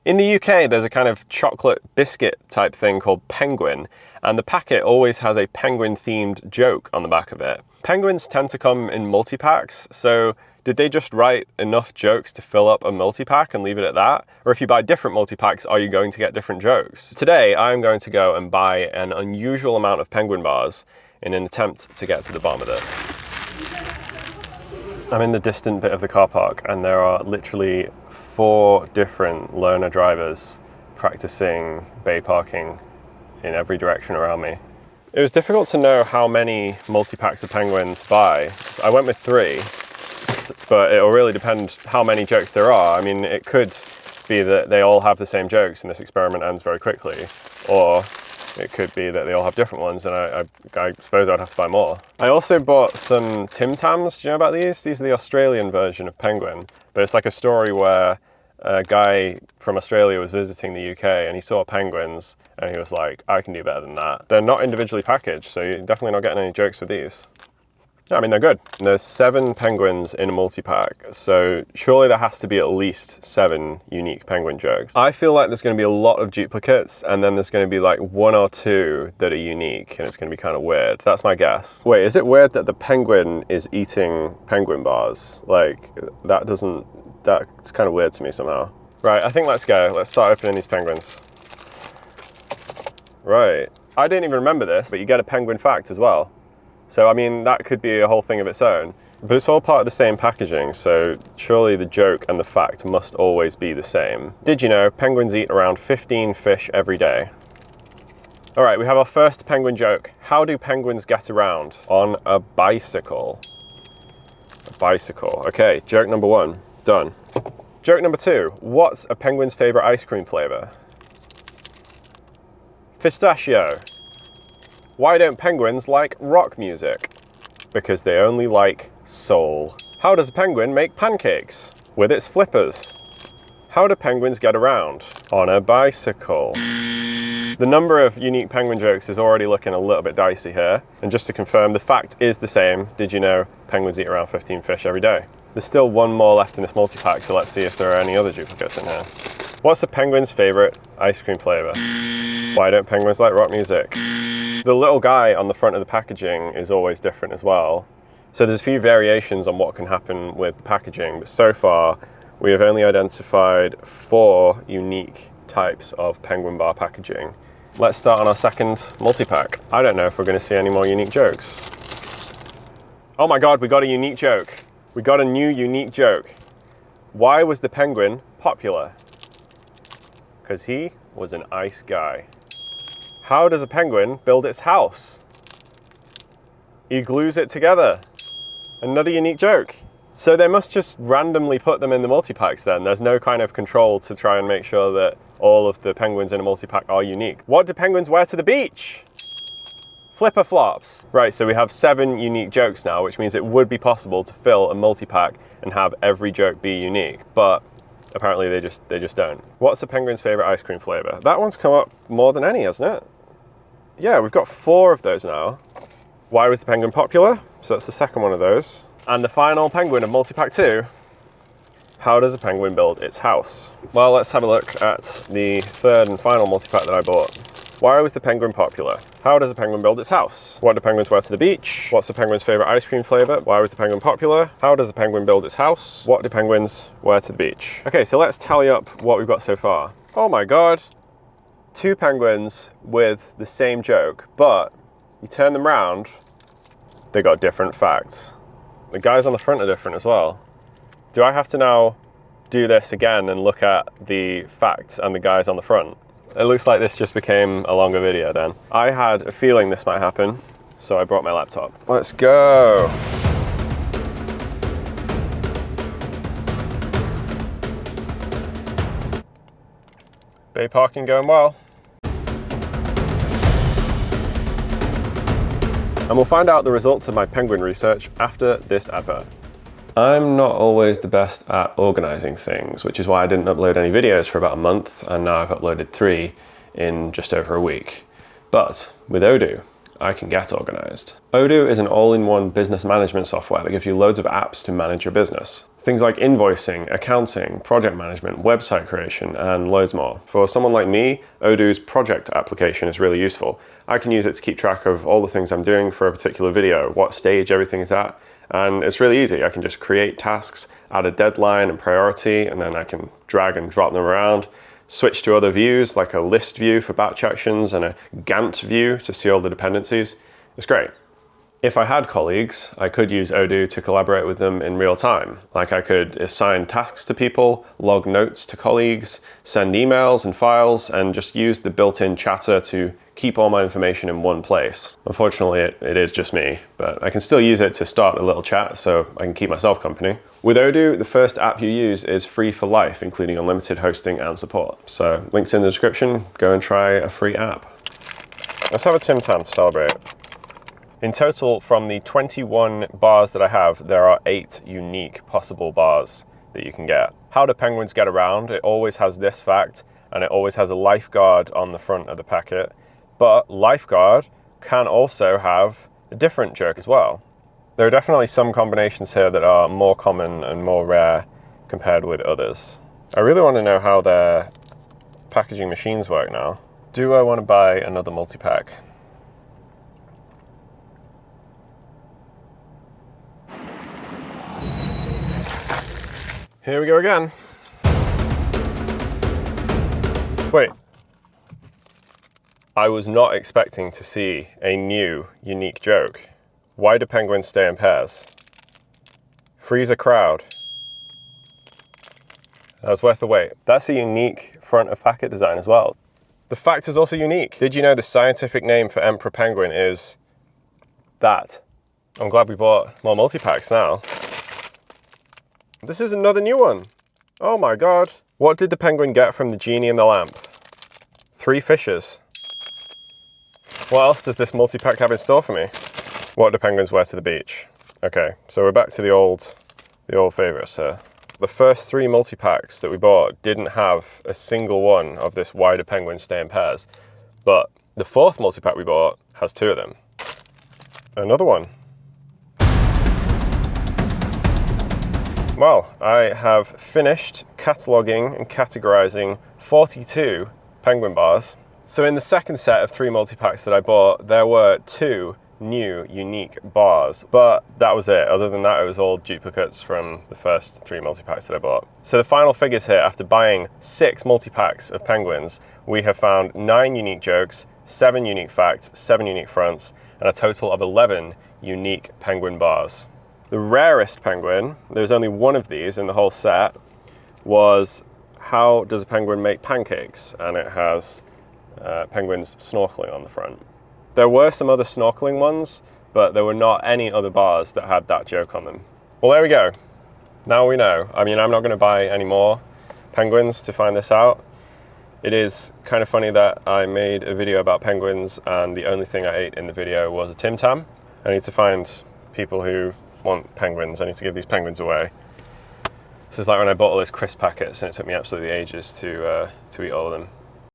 In the UK, there's a kind of chocolate biscuit type thing called Penguin, and the packet always has a penguin-themed joke on the back of it. Penguins tend to come in multi-packs, so did they just write enough jokes to fill up a multi-pack and leave it at that? Or if you buy different multi-packs, are you going to get different jokes? Today, I'm going to go and buy an unusual amount of Penguin bars in an attempt to get to the bottom of this. I'm in the distant bit of the car park, and there are literally 4 different learner drivers practicing bay parking in every direction around me. It was difficult to know how many multi-packs of Penguin to buy. I went with 3, but it'll really depend how many jokes there are. I mean, it could be that they all have the same jokes and this experiment ends very quickly, or it could be that they all have different ones, and I suppose I'd have to buy more. I also bought some Tim Tams. Do you know about these? These are the Australian version of Penguin, but it's like a story where a guy from Australia was visiting the UK and he saw penguins and he was like, I can do better than that. They're not individually packaged, so you're definitely not getting any jokes with these. I mean, they're good. And there's 7 penguins in a multi-pack, so surely there has to be at least 7 unique penguin jokes. I feel like there's going to be a lot of duplicates, and then there's going to be like 1 or 2 that are unique, and it's going to be kind of weird. That's my guess. Wait, is it weird that the penguin is eating penguin bars? Like, that's kind of weird to me somehow. Right, I think let's go. Let's start opening these penguins. Right. I didn't even remember this, but you get a penguin fact as well. So, I mean, that could be a whole thing of its own. But it's all part of the same packaging, so surely the joke and the fact must always be the same. Did you know penguins eat around 15 fish every day? All right, we have our first penguin joke. How do penguins get around? On a bicycle. A bicycle. Okay, joke number 1, done. Joke number 2, what's a penguin's favorite ice cream flavor? Pistachio. Why don't penguins like rock music? Because they only like soul. How does a penguin make pancakes? With its flippers. How do penguins get around? On a bicycle. The number of unique penguin jokes is already looking a little bit dicey here. And just to confirm, the fact is the same. Did you know penguins eat around 15 fish every day? There's still 1 more left in this multi-pack, so let's see if there are any other duplicates in here. What's a penguin's favorite ice cream flavor? Why don't penguins like rock music? The little guy on the front of the packaging is always different as well. So there's a few variations on what can happen with packaging, but so far we have only identified 4 unique types of penguin bar packaging. Let's start on our second multi-pack. I don't know if we're going to see any more unique jokes. Oh my god, we got a unique joke. We got a new unique joke. Why was the penguin popular? Because he was an ice guy. How does a penguin build its house? He glues it together. Another unique joke. So they must just randomly put them in the multi-packs then. There's no kind of control to try and make sure that all of the penguins in a multi-pack are unique. What do penguins wear to the beach? Flipper flops. Right, so we have 7 unique jokes now, which means it would be possible to fill a multi-pack and have every joke be unique, but apparently they just don't. What's a penguin's favorite ice cream flavor? That one's come up more than any, hasn't it? Yeah, we've got 4 of those now. Why was the penguin popular? So that's the second one of those. And the final penguin of multi-pack 2. How does a penguin build its house? Well, let's have a look at the third and final multi-pack that I bought. Why was the penguin popular? How does a penguin build its house? What do penguins wear to the beach? What's the penguin's favorite ice cream flavor? Why was the penguin popular? How does a penguin build its house? What do penguins wear to the beach? Okay, so let's tally up what we've got so far. Oh my god. 2 penguins with the same joke, but you turn them round, they got different facts. The guys on the front are different as well. Do I have to now do this again and look at the facts and the guys on the front? It looks like this just became a longer video then. I had a feeling this might happen, so I brought my laptop. Let's go. Bay parking going well. And we'll find out the results of my penguin research after this advert. I'm not always the best at organizing things, which is why I didn't upload any videos for about a month, and now I've uploaded 3 in just over a week. But with Odoo, I can get organized. Odoo is an all-in-one business management software that gives you loads of apps to manage your business. Things like invoicing, accounting, project management, website creation, and loads more. For someone like me, Odoo's project application is really useful. I can use it to keep track of all the things I'm doing for a particular video, what stage everything is at, and it's really easy. I can just create tasks, add a deadline and priority, and then I can drag and drop them around, switch to other views like a list view for batch actions and a Gantt view to see all the dependencies. It's great. If I had colleagues, I could use Odoo to collaborate with them in real time. Like I could assign tasks to people, log notes to colleagues, send emails and files, and just use the built-in chatter to keep all my information in one place. Unfortunately, it is just me, but I can still use it to start a little chat so I can keep myself company. With Odoo, the first app you use is free for life, including unlimited hosting and support. So links in the description, go and try a free app. Let's have a Tim Tam to celebrate. In total, from the 21 bars that I have, there are 8 unique possible bars that you can get. How do penguins get around? It always has this fact, and it always has a lifeguard on the front of the packet. But lifeguard can also have a different joke as well. There are definitely some combinations here that are more common and more rare compared with others. I really want to know how their packaging machines work now. Do I want to buy another multi-pack? Here we go again. Wait. I was not expecting to see a new, unique joke. Why do penguins stay in pairs? Freeze a crowd. That was worth the wait. That's a unique front of packet design as well. The fact is also unique. Did you know the scientific name for emperor penguin is that? I'm glad we bought more multi-packs now. This is another new one. Oh my god. What did the penguin get from the genie in the lamp? 3 fishes. What else does this multi-pack have in store for me? What do penguins wear to the beach? Okay, so we're back to the old favorites here. The first 3 multi-packs that we bought didn't have a single one of this why do penguins stay in pairs. But the 4th multi-pack we bought has 2 of them. Another one. Well, I have finished cataloguing and categorizing 42 penguin bars. So in the second set of 3 multi-packs that I bought, there were 2 new unique bars, but that was it. Other than that, it was all duplicates from the first 3 multi-packs that I bought. So the final figures here, after buying 6 multi-packs of penguins, we have found 9 unique jokes, 7 unique facts, 7 unique fronts, and a total of 11 unique penguin bars. The rarest penguin, there's only one of these in the whole set, was how does a penguin make pancakes? And it has penguins snorkeling on the front. There were some other snorkeling ones, but there were not any other bars that had that joke on them. Well, there we go. Now we know. I mean, I'm not going to buy any more penguins to find this out. It is kind of funny that I made a video about penguins and the only thing I ate in the video was a Tim Tam. I need to find people who want penguins. I need to give these penguins away. This is like when I bought all those crisp packets and it took me absolutely ages to eat all of them.